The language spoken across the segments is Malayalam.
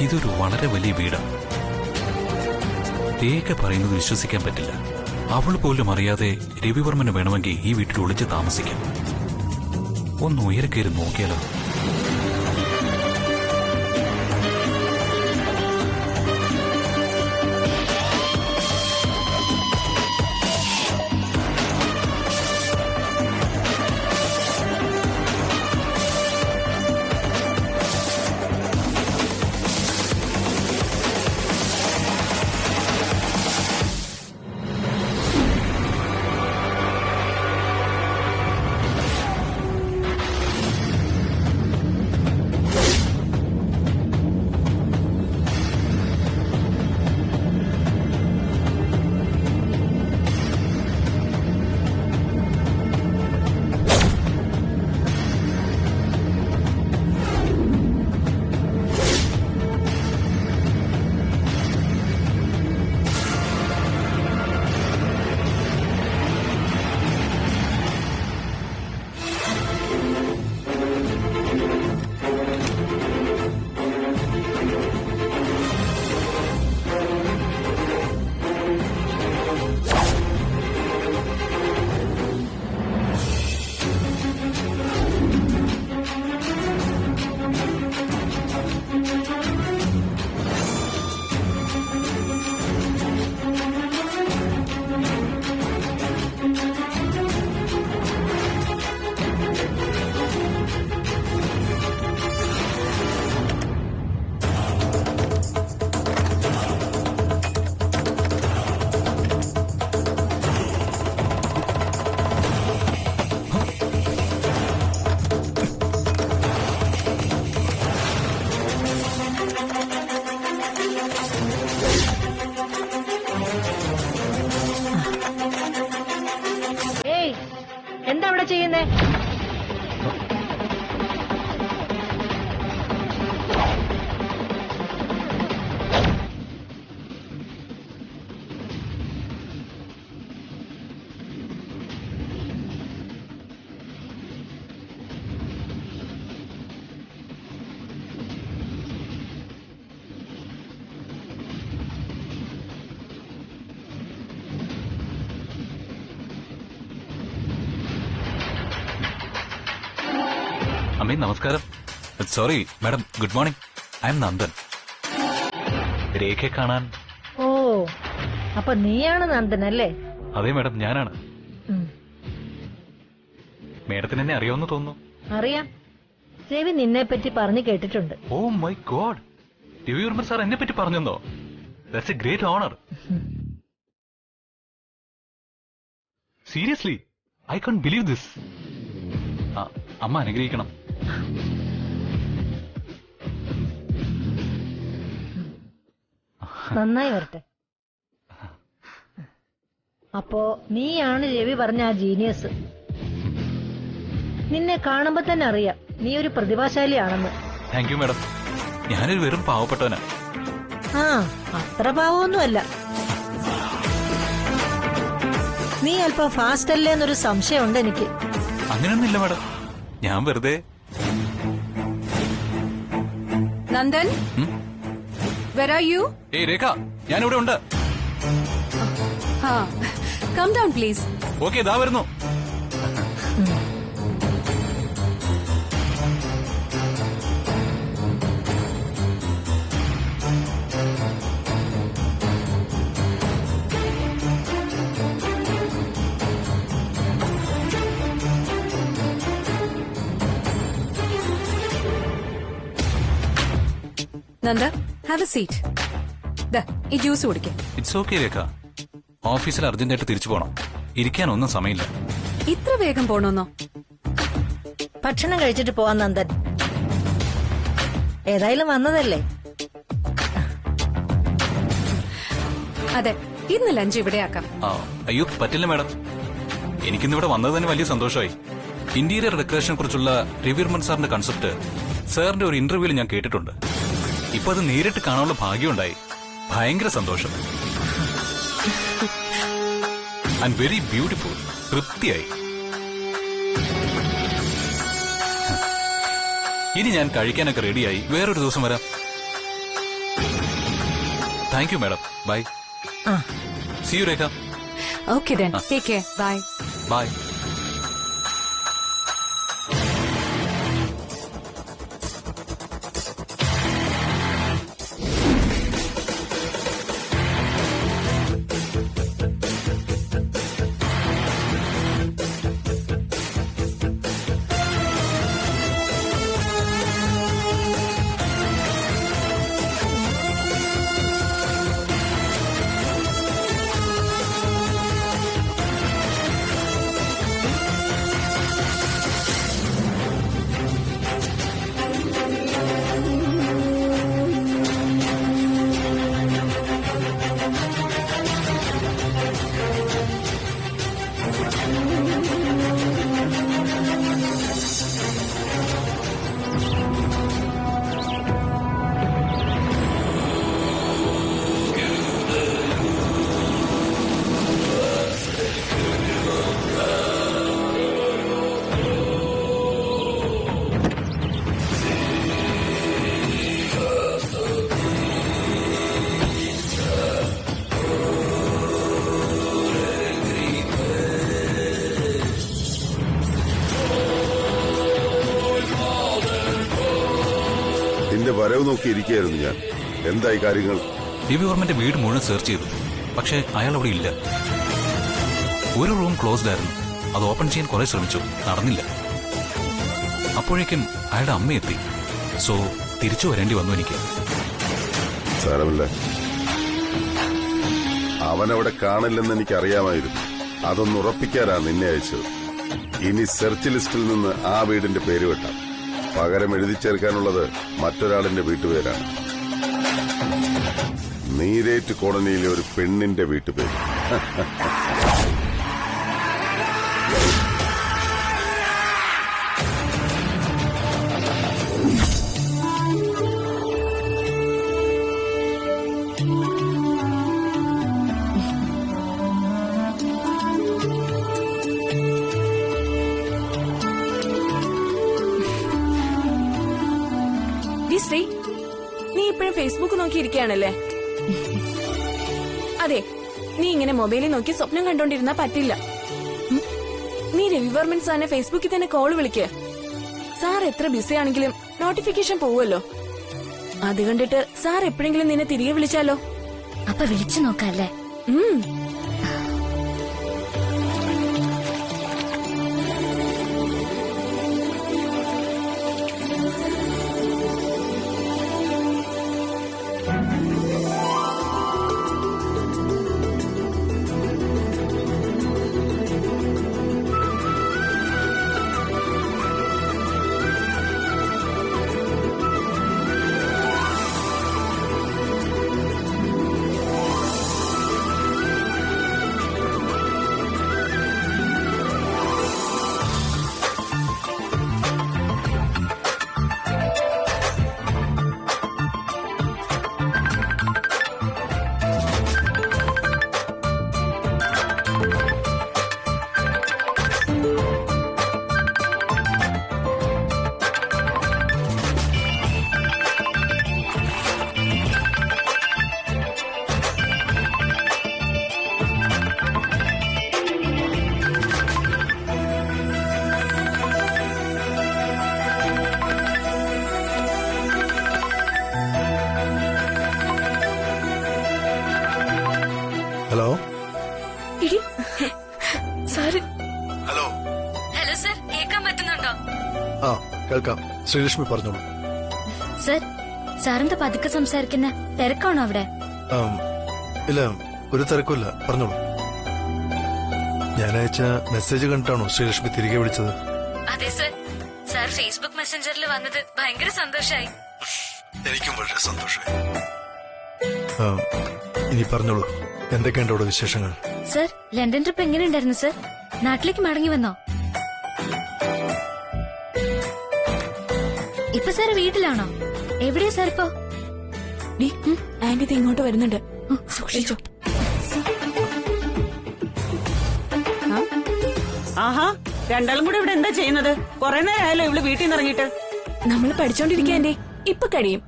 ഇതൊരു വളരെ വലിയ വീടാണ്. രേഖ പറയുന്നത് വിശ്വസിക്കാൻ പറ്റില്ല. അവൾ പോലും അറിയാതെ രവിവർമ്മന് വേണമെങ്കിൽ ഈ വീട്ടിൽ ഒളിച്ച് താമസിക്കാം. ഒന്ന് ഉയരെ കയറി നോക്കിയാലോ? എന്താ അവിടെ ചെയ്യുന്നേ? അമ്മേ നമസ്കാരം. Sorry madam, good morning. I M Nandan. രേഖയെ കാണാൻ. ഓ, അപ്പൊ നീയാണ് നന്ദൻ അല്ലേ? അതെ മാഡം, ഞാനാണ്. മേഡത്തിന് എന്നെ അറിയാമെന്ന് തോന്നുന്നു. അറിയാം, രവി നിന്നെ പറ്റി പറഞ്ഞു കേട്ടിട്ടുണ്ട്. Oh my God, Ravi Varma sir എന്നെ പറ്റി പറഞ്ഞോ? That's a great honour. Seriously I can believe this. അമ്മ അനുഗ്രഹിക്കണം. നന്നായി വരട്ടെ. അപ്പോ നീയാണ് രവി പറഞ്ഞ ആ ജീനിയസ്. നിന്നെ കാണുമ്പോ തന്നെ അറിയാം നീ ഒരു പ്രതിഭാശാലിയാണെന്ന്. Thank you madam. ഞാനൊരു വെറും പാവപ്പെട്ടവനാ. ആ, അത്ര പാവമൊന്നുമല്ല. നീ അല്പം ഫാസ്റ്റ് അല്ലേ എന്നൊരു സംശയമുണ്ട് എനിക്ക്. അങ്ങനെയൊന്നുമില്ല മാഡം, ഞാൻ വെറുതെ. Nandan, where are you? ഏയ് രേഖ, ഞാനിവിടെ ഉണ്ട്. Come down please. ഓക്കെ, ഇതാ വരുന്നു. Nanda, have a seat. ഈ ജ്യൂസ് കുടിക്കാം. ഇറ്റ്സ് ഓക്കെ രേഖ, ഓഫീസിൽ അർജന്റായിട്ട് തിരിച്ചു പോണം. ഇരിക്കാനൊന്നും സമയമില്ല. ഇത്ര വേഗം പോണോന്നോ? ഭക്ഷണം കഴിച്ചിട്ട് പോവാൻ നന്ദൻ. ഏതായാലും വന്നതല്ലേ. അതെ, ഇന്ന് ലഞ്ച് ഇവിടെ ആക്കാം. അയ്യോ പറ്റില്ല മാഡം, എനിക്കിന്നിവിടെ വന്നത് തന്നെ വലിയ സന്തോഷമായി. ഇന്റീരിയർ ഡെക്കറേഷനെ കുറിച്ചുള്ള രവിവർമ്മൻ സാറിന്റെ കൺസെപ്റ്റ് സാറിന്റെ ഒരു ഇന്റർവ്യൂവിൽ ഞാൻ കേട്ടിട്ടുണ്ട്. ഇപ്പൊ അത് നേരിട്ട് കാണാനുള്ള ഭാഗ്യമുണ്ടായി. ഭയങ്കര സന്തോഷം. And very beautiful. തൃപ്തിയായി. ഇനി ഞാൻ കഴിക്കാനൊക്കെ റെഡിയായി. വേറൊരു ദിവസം വരാം. Thank you madam. ബൈ. ആ see you Rekha. Okay then. Take care. Bye. Bye. നിന്റെ വരവ് നോക്കിയിരിക്കുകയായിരുന്നു ഞാൻ. എന്തായി കാര്യങ്ങൾ? രവിവർമ്മന്റെ വീട് മുഴുവൻ സെർച്ച് ചെയ്തു. പക്ഷെ അയാൾ അവിടെ ഇല്ല. ഒരു റൂം ക്ലോസ്ഡ് ആയിരുന്നു. അത് ഓപ്പൺ ചെയ്യാൻ കുറെ ശ്രമിച്ചു, നടന്നില്ല. അപ്പോഴേക്കും അയാളുടെ അമ്മ എത്തി. സോ തിരിച്ചു വരേണ്ടി വന്നു എനിക്ക്. സാരമില്ല, അവനവിടെ കാണില്ലെന്ന് എനിക്കറിയാമായിരുന്നു. അതൊന്ന് ഉറപ്പിക്കാനാ നിന്നെ അയച്ചത്. ഇനി സെർച്ച് ലിസ്റ്റിൽ നിന്ന് ആ വീടിന്റെ പേര് വെട്ടാം. പകരം എഴുതി ചേർക്കാനുള്ളത് മറ്റൊരാളിന്റെ വീട്ടുപേരാണ്. നീരേറ്റ് കോളനിയിലെ ഒരു പെണ്ണിന്റെ വീട്ടുപേര്. ശ്രീ, നീ ഇപ്പോഴും ഫേസ്ബുക്ക് നോക്കിയിരിക്കുകയാണല്ലേ? അതെ, നീ ഇങ്ങനെ മൊബൈലിൽ നോക്കി സ്വപ്നം കണ്ടോണ്ടിരുന്നാ പറ്റില്ല. നീ രവിവർമ്മൻ സാറിനെ ഫേസ്ബുക്കിൽ തന്നെ കോൾ വിളിക്ക്. സാർ എത്ര ബിസി ആണെങ്കിലും നോട്ടിഫിക്കേഷൻ പോവുമല്ലോ. അത് കണ്ടിട്ട് സാർ എപ്പോഴെങ്കിലും നിന്നെ തിരികെ വിളിച്ചാലോ? അപ്പൊ വിളിച്ചു നോക്കാല്ലേ? Hello sir. Hello hello sir, കേൾക്കാൻ പറ്റുന്നുണ്ടോ? ആ കേൾക്കാം. ശ്രീലക്ഷ്മി പറഞ്ഞോളൂ. സർ, സാറിന്റെ പതുക്കെ സംസാരിക്കുന്ന തിരക്കാണോ അവിടെ? ഇല്ല, ഒരു തിരക്കുമില്ല, പറഞ്ഞോളൂ. ഞാൻ അയച്ച മെസ്സേജ് കണ്ടിട്ടാണോ ശ്രീലക്ഷ്മി തിരികെ വിളിച്ചത്? അതെ സർ, സാർ ഫേസ്ബുക്ക് മെസ്സഞ്ചറിൽ വന്നത് ഭയങ്കര സന്തോഷായി. എനിക്കും വളരെ സന്തോഷമായി. ഇനി പറഞ്ഞോളൂ, എന്തൊക്കെയുണ്ട് അവിടെ വിശേഷങ്ങൾ? സർ, ലണ്ടൻ ട്രിപ്പ് എങ്ങനെയുണ്ടായിരുന്നു സർ? നാട്ടിലേക്ക് മടങ്ങി വന്നോ? ഇപ്പൊ സാർ വീട്ടിലാണോ? എവിടെയാ സാർ ഇപ്പോ? ആന്റി ഇത് ഇങ്ങോട്ട് വരുന്നുണ്ട്, സൂക്ഷിച്ചോ. ആഹാ, രണ്ടാളും കൂടെ ഇവിടെ എന്താ ചെയ്യുന്നത്? കൊറേ നേരമായല്ലോ ഇവള് വീട്ടിൽ നിന്ന് ഇറങ്ങിയിട്ട്. നമ്മൾ പഠിച്ചോണ്ടിരിക്കുക ആന്റി, ഇപ്പൊ കഴിയും.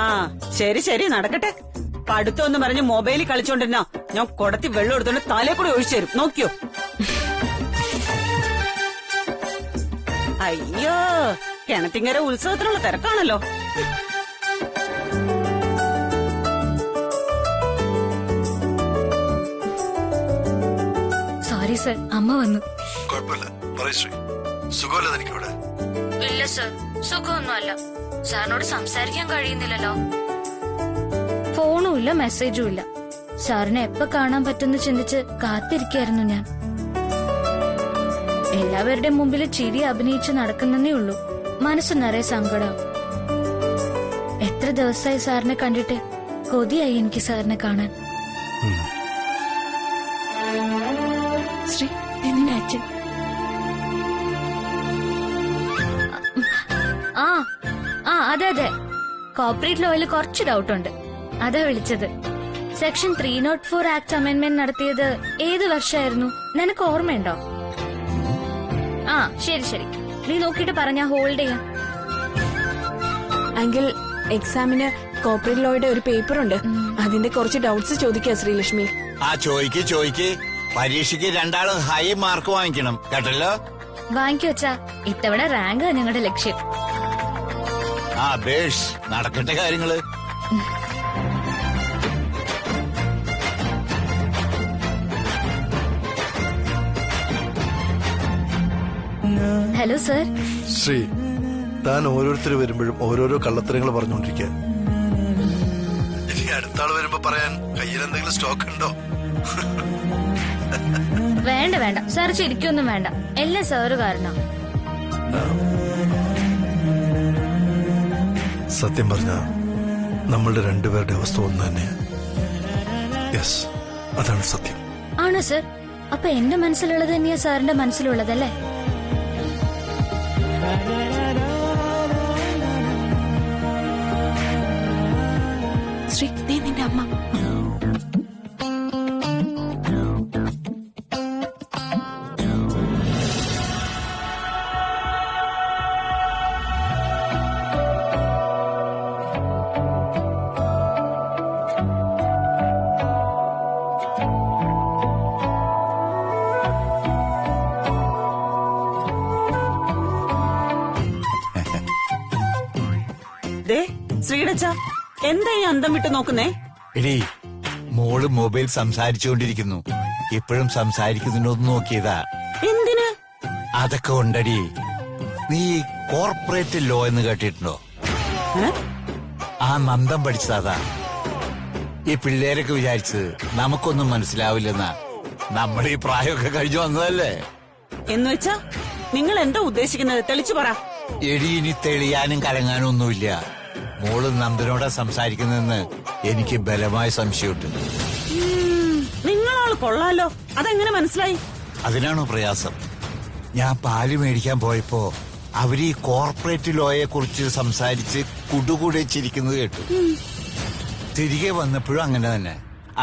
ആ ശരി ശരി, നടക്കട്ടെ. പഠിത്തം എന്ന് പറഞ്ഞ് മൊബൈലിൽ കളിച്ചോണ്ടിരുന്ന ഞാൻ കൊടത്തി വെള്ളം എടുത്തോണ്ട് തലേ കൂടെ ഒഴിച്ചു തരും. നോക്കിയോ? അയ്യോ, കിണറ്റിങ്ങര ഉത്സവത്തിനുള്ള തിരക്കാണല്ലോ. സോറി സർ, അമ്മ വന്നു. കുഴപ്പമില്ല, പറയൂ ശ്രീ. സുഖമല്ല എനിക്കിവിടെ? ഇല്ല സർ, സുഖമൊന്നുമല്ല. സാറിനോട് സംസാരിക്കാൻ കഴിയുന്നില്ലല്ലോ. ഫോണും ഇല്ല, മെസ്സേജും ഇല്ല. സാറിനെ എപ്പോ കാണാൻ പറ്റുമെന്ന് ചിന്തിച്ച് കാത്തിരിക്കായിരുന്നു ഞാൻ. എല്ലാവരുടെയും മുമ്പിൽ ചിരി അഭിനയിച്ച് നടക്കുന്നേ ഉള്ളൂ. മനസ്സ് നിറയെ സങ്കടം. എത്ര ദിവസമായി സാറിനെ കണ്ടിട്ട്. കൊതിയായി എനിക്ക് സാറിനെ കാണാൻ. ശ്രീ, നിന്റെ അച്ഛൻ. ആ അതെ അതെ, കോർപ്പറേറ്റ് ലോയിൽ കുറച്ച് ഡൗട്ട് ഉണ്ട്, അതാ വിളിച്ചത്. സെക്ഷൻ 304 ആക്ട് അമെന്റ്മെന്റ് നടത്തിയത് ഏത് വർഷമായിരുന്നു? നിനക്ക് ഓർമ്മയുണ്ടോ? ആ ശരി ശരി, നീ നോക്കിയിട്ട് പറഞ്ഞാ ഹോൾഡ് ചെയ്യാം. അങ്കിൾ, എക്സാമിന് കോർപ്പറേറ്റ് ലോയുടെ ഒരു പേപ്പർ ഉണ്ട്. അതിന്റെ കുറച്ച് ഡൗട്ട്സ് ചോദിക്കുക ശ്രീലക്ഷ്മി. ആ ചോയ്ക്ക് പരീക്ഷയ്ക്ക് രണ്ടാളും ഹൈ മാർക്ക് വാങ്ങിക്കണം കേട്ടല്ലോ. വാങ്ങിക്കോ അച്ഛാ, ഇത്തവണ റാങ്ക് ഞങ്ങളുടെ ലക്ഷ്യം. ആ ബേഷ്, നടക്കട്ടെ കാര്യങ്ങള്. Hello sir. ശ്രീ, താൻ ഓരോരുത്തർ വരുമ്പോഴും ഓരോരോ കള്ളത്തരങ്ങൾ പറഞ്ഞുകൊണ്ടിരിക്കുക. ഇനി അടുത്ത ആള് വരുമ്പോ പറയാൻ കയ്യിൽ എന്തെങ്കിലും സ്റ്റോക്ക് ഉണ്ടോ? വേണ്ട വേണ്ട സാർ, ചിരിക്കൊന്നും വേണ്ട. എല്ലാം സാറ് കാരണം. സത്യം പറഞ്ഞ നമ്മളുടെ രണ്ടുപേരുടെ അവസ്ഥ ഒന്ന് തന്നെയാ. യെസ്, അതാണ് സത്യം. ആണോ സർ? അപ്പൊ എന്റെ മനസ്സിലുള്ളത് തന്നെയാ സാറിന്റെ മനസ്സിലുള്ളതല്ലേ? ശ്രീ, നിന്റെ അമ്മ. ശ്രീടച്ച, എന്താ ഈ അന്തം വിട്ട് നോക്കുന്നേ? എടീ, മോള് മൊബൈൽ സംസാരിച്ചുകൊണ്ടിരിക്കുന്നു. ഇപ്പോഴും സംസാരിക്കുന്നതിനൊന്ന് നോക്കിയതാ. എന്തിന്? അതൊക്കെ ഉണ്ടടി. നീ കോർപ്പറേറ്റ് ലോ എന്ന് കേട്ടിട്ടുണ്ടോ? ആ നന്ദം പഠിച്ചതാ. ഈ പിള്ളേരൊക്കെ വിചാരിച്ചത് നമുക്കൊന്നും മനസ്സിലാവില്ലെന്നാ. നമ്മൾ ഈ പ്രായമൊക്കെ കഴിഞ്ഞു വന്നതല്ലേ. എന്നുവെച്ചാ നിങ്ങൾ എന്താ ഉദ്ദേശിക്കുന്നത്? തെളിച്ചു പറ. എടി, ഇനി തെളിയാനും കലങ്ങാനും ഒന്നുമില്ല. മോള് നന്ദനോടാ സംസാരിക്കുന്നതെന്ന് എനിക്ക് ബലമായ സംശയമുണ്ട്. നിങ്ങളാൾ കൊള്ളാലോ, അതെങ്ങനെ മനസ്സിലായി? അതിനാണോ പ്രയാസം? ഞാൻ പാല് മേടിക്കാൻ പോയപ്പോ അവര് ഈ കോർപ്പറേറ്റ് ലോയെ കുറിച്ച് സംസാരിച്ച് കുടുകൂടെ ചിരിക്കുന്നത് കേട്ടു. തിരികെ വന്നപ്പോഴും അങ്ങനെ തന്നെ.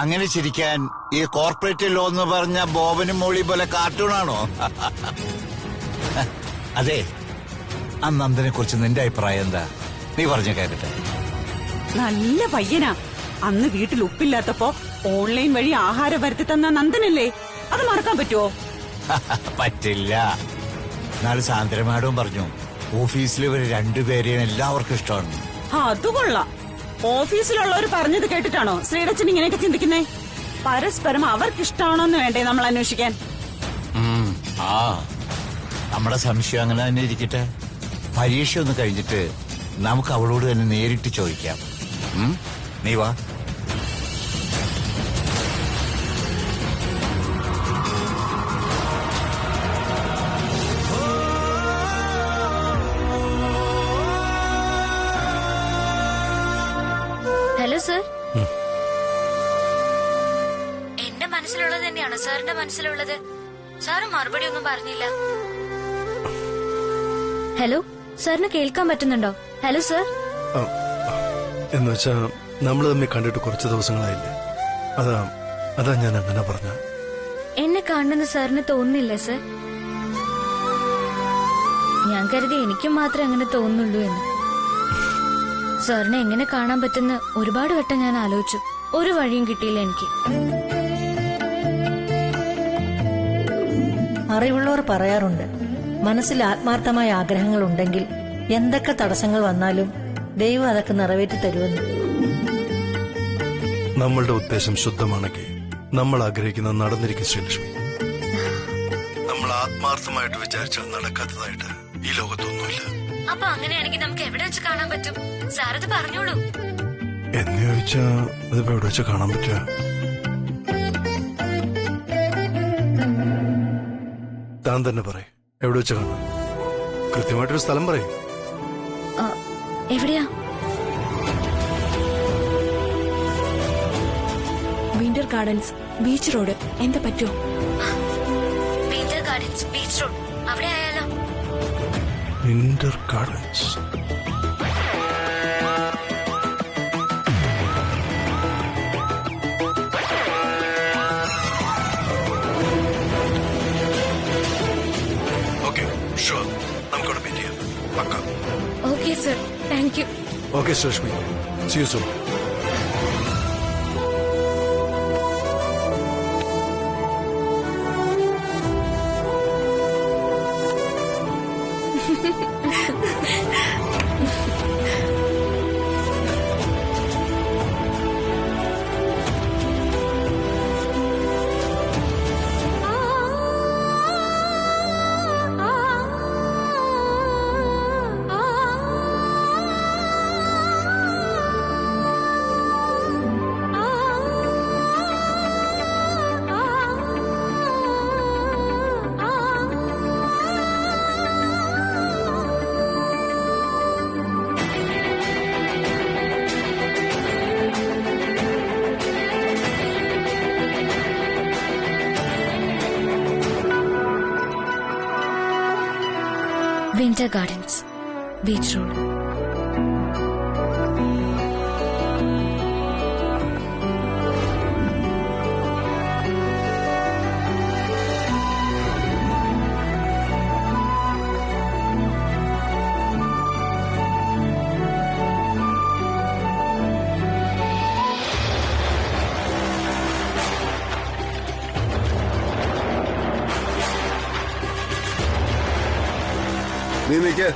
അങ്ങനെ ചിരിക്കാൻ ഈ കോർപ്പറേറ്റ് ലോ എന്ന് പറഞ്ഞ ബോബനും മോളി പോലെ കാർട്ടൂണാണോ? അതെ, ആ നന്ദനെ കുറിച്ച് നിന്റെ അഭിപ്രായം എന്താ? നീ പറഞ്ഞ കേക്കട്ടെ. നല്ല പയ്യനാ. അന്ന് വീട്ടിൽ ഉപ്പില്ലാത്തപ്പോ ഓൺലൈൻ വഴി ആഹാരം വരുത്തി തന്ന നന്ദനല്ലേ? അത് മറക്കാൻ പറ്റുമോ? പറ്റില്ല. നാളെ സാന്ദ്ര മാഡവും പറഞ്ഞു ഓഫീസിൽ ഇവര് രണ്ടുപേരെയും എല്ലാവർക്കും ഇഷ്ടമാണ്. അത് കൊള്ളാം. ഓഫീസിലുള്ളവർ പറഞ്ഞത് കേട്ടിട്ടാണോ ശ്രീടച്ചൻ ഇങ്ങനെയൊക്കെ ചിന്തിക്കുന്നേ? പരസ്പരം അവർക്കിഷ്ടാണോന്ന് വേണ്ടേ നമ്മൾ അന്വേഷിക്കാൻ? ആ, നമ്മുടെ സംശയം അങ്ങനെ തന്നെ ഇരിക്കട്ടെ. പരീക്ഷ ഒന്ന് കഴിഞ്ഞിട്ട് നമുക്ക് അവളോട് തന്നെ നേരിട്ട് ചോദിക്കാം. നീ വാ. Hello sir. എന്റെ മനസ്സിലുള്ളത് തന്നെയാണ് സാറിന്റെ മനസ്സിലുള്ളത്. സാറ് മറുപടി ഒന്നും പറഞ്ഞില്ല. ഹലോ, സാറിന് കേൾക്കാൻ പറ്റുന്നുണ്ടോ? Hello sir. എന്നുവെച്ചാ നമ്മൾ തമ്മിൽ കണ്ടിട്ട് കുറച്ച് ദിവസങ്ങളായില്ലേ, അതാ ഞാൻ അങ്ങനെ പറഞ്ഞ. എന്നെ കാണുന്ന സാറിന് തോന്നുന്നില്ല സർ? ഞാൻ കരുതി എനിക്കും മാത്രമേ അങ്ങനെ തോന്നുള്ളൂ എന്ന്. സാറിനെ എങ്ങനെ കാണാൻ പറ്റുന്ന ഒരുപാട് വട്ടം ഞാൻ ആലോചിച്ചു. ഒരു വഴിയും കിട്ടിയില്ല എനിക്ക്. അറിവുള്ളവർ പറയാറുണ്ട്, മനസ്സിൽ ആത്മാർത്ഥമായ ആഗ്രഹങ്ങൾ ഉണ്ടെങ്കിൽ എന്തൊക്കെ തടസ്സങ്ങൾ വന്നാലും ദൈവം അതൊക്കെ നിറവേറ്റി തരുമെന്ന്. നമ്മളുടെ ഉദ്ദേശം ശുദ്ധമാണെങ്കിൽ നമ്മൾ ആഗ്രഹിക്കുന്നത് നടന്നിരിക്കും ശ്രീലക്ഷ്മി. നമ്മൾ ആത്മാർത്ഥമായിട്ട് വിചാരിച്ചാൽ നടക്കാത്തതായിട്ട് ഈ ലോകത്തൊന്നുമില്ല. അപ്പൊ അങ്ങനെയാണെങ്കിൽ നമുക്ക് എവിടെ വെച്ച് കാണാൻ പറ്റും? സാറത് പറഞ്ഞോളൂ. എന്ന് ചോദിച്ചാ അതിപ്പോ എവിടെ വെച്ച് കാണാൻ പറ്റുക? താൻ തന്നെ പറയും എവിടെ വെച്ച് കാണാം. കൃത്യമായിട്ടൊരു സ്ഥലം പറയും. എവിടെയാ? Winter gardens, beach road. എന്താ പറ്റുമോ? വിന്റർ ഗാർഡൻസ്, ബീച്ച് റോഡ്, അവിടെ ആയാലോ? Winter gardens. ഓക്കെ, ഷുവർ, നമുക്കവിടെ മീറ്റ് ചെയ്യാം. പക്ക. Okay sir, thank you. Okay Sreelakshmi, see you soon. Winter gardens, beach road. നീ നിൽക്കേ.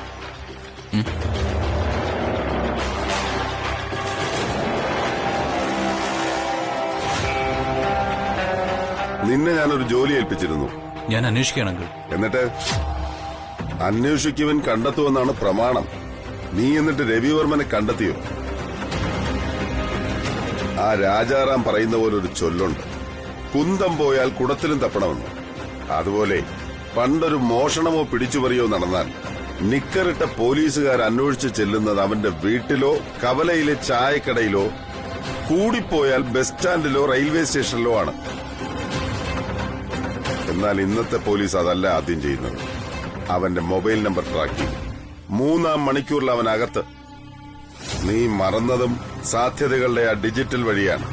നിന്നെ ഞാനൊരു ജോലി ഏൽപ്പിച്ചിരുന്നു. ഞാൻ അന്വേഷിക്കുകയാണെങ്കിൽ. എന്നിട്ട് അന്വേഷിക്കുവൻ കണ്ടെത്തുമെന്നാണ് പ്രമാണം. നീ എന്നിട്ട് രവിവർമ്മനെ കണ്ടെത്തിയോ? ആ രാജാറാം പറയുന്ന പോലെ ഒരു ചൊല്ലുണ്ട്, കുന്തം പോയാൽ കുടത്തിലും തപ്പണമെന്ന്. അതുപോലെ പണ്ടൊരു മോഷണമോ പിടിച്ചുപറിയോ നടന്നാൽ നിക്കറിട്ട പോലീസുകാർ അന്വേഷിച്ച് ചെല്ലുന്നത് അവന്റെ വീട്ടിലോ കവലയിലെ ചായക്കടയിലോ കൂടിപ്പോയാൽ ബസ് സ്റ്റാൻഡിലോ റെയിൽവേ സ്റ്റേഷനിലോ ആണ്. എന്നാൽ ഇന്നത്തെ പോലീസ് അതല്ല ആദ്യം ചെയ്യുന്നത്. അവന്റെ മൊബൈൽ നമ്പർ ട്രാക്ക് ചെയ്യും. 3-ാം മണിക്കൂറിൽ അവൻ അകത്ത്. നീ മറന്നതും സാധ്യതകളുടെ ആ ഡിജിറ്റൽ വഴിയാണ്.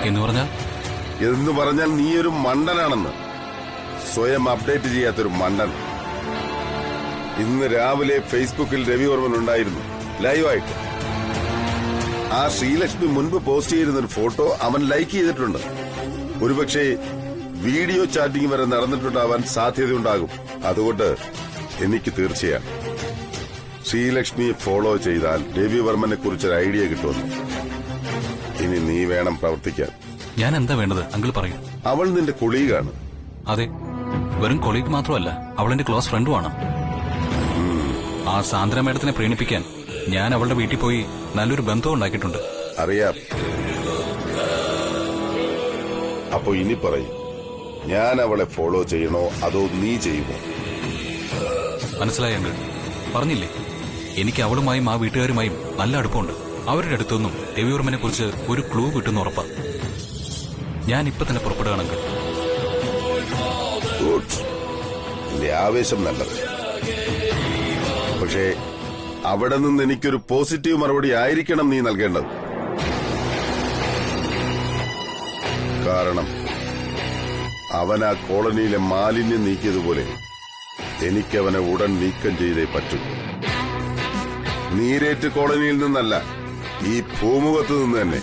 എന്ന് പറഞ്ഞാൽ നീയൊരു മണ്ടനാണെന്ന്. സ്വയം അപ്ഡേറ്റ് ചെയ്യാത്തൊരു മണ്ടൻ. ഇന്ന് രാവിലെ ഫേസ്ബുക്കിൽ രവിവർമ്മൻ ഉണ്ടായിരുന്നു ലൈവായിട്ട്. ആ ശ്രീലക്ഷ്മി മുൻപ് പോസ്റ്റ് ചെയ്തിരുന്നൊരു ഫോട്ടോ അവൻ ലൈക്ക് ചെയ്തിട്ടുണ്ട്. ഒരുപക്ഷെ വീഡിയോ ചാറ്റിംഗ് വരെ നടന്നിട്ടുണ്ടാവാൻ സാധ്യതയുണ്ടാകും. അതുകൊണ്ട് എനിക്ക് തീർച്ചയാണ് ശ്രീലക്ഷ്മിയെ ഫോളോ ചെയ്താൽ രവിവർമ്മനെ കുറിച്ചൊരു ഐഡിയ കിട്ടുമെന്ന്. ഇനി നീ വേണം പ്രവർത്തിക്കാൻ. ഞാൻ എന്താ വേണ്ടത് അങ്കിൾ പറയൂ. അവൾ നിന്റെ കൊളീഗാണ്. അതെ, വെറും കൊളീഗ് മാത്രമല്ല, അവൾ എന്റെ ക്ലോസ് ഫ്രണ്ടുമാണ്. ആ സാന്ദ്ര മേഡത്തിനെ പ്രീണിപ്പിക്കാൻ ഞാൻ അവളുടെ വീട്ടിൽ പോയി നല്ലൊരു ബന്ധവും ഉണ്ടാക്കിയിട്ടുണ്ട്. അറിയാം. അപ്പോ ഇനി പറയും, ഞാൻ അവളെ ഫോളോ ചെയ്യണോ അതോ നീ ചെയ്യുമോ? മനസ്സിലായി അങ്കിൾ. പറഞ്ഞില്ലേ, എനിക്ക് അവളുമായും ആ വീട്ടുകാരുമായും നല്ല അടുപ്പമുണ്ട്. അവരുടെ അടുത്തൊന്നും രവിവർമ്മനെ കുറിച്ച് ഒരു ക്ലൂ കിട്ടുന്ന ഉറപ്പാ. ഞാൻ ഇപ്പൊ തന്നെ പുറപ്പെടുകയാണെങ്കിൽ. നിന്റെ ആവേശം നല്ലത്. പക്ഷേ അവിടെ നിന്ന് എനിക്കൊരു പോസിറ്റീവ് മറുപടി ആയിരിക്കണം നീ നൽകേണ്ടത്. കാരണം അവൻ ആ കോളനിയിലെ മാലിന്യം നീക്കിയതുപോലെ എനിക്കവനെ ഉടൻ നീക്കം ചെയ്തേ പറ്റൂ. നീരേറ്റ് കോളനിയിൽ നിന്നല്ല, ഈ ഭൂമുഖത്ത് നിന്ന് തന്നെ.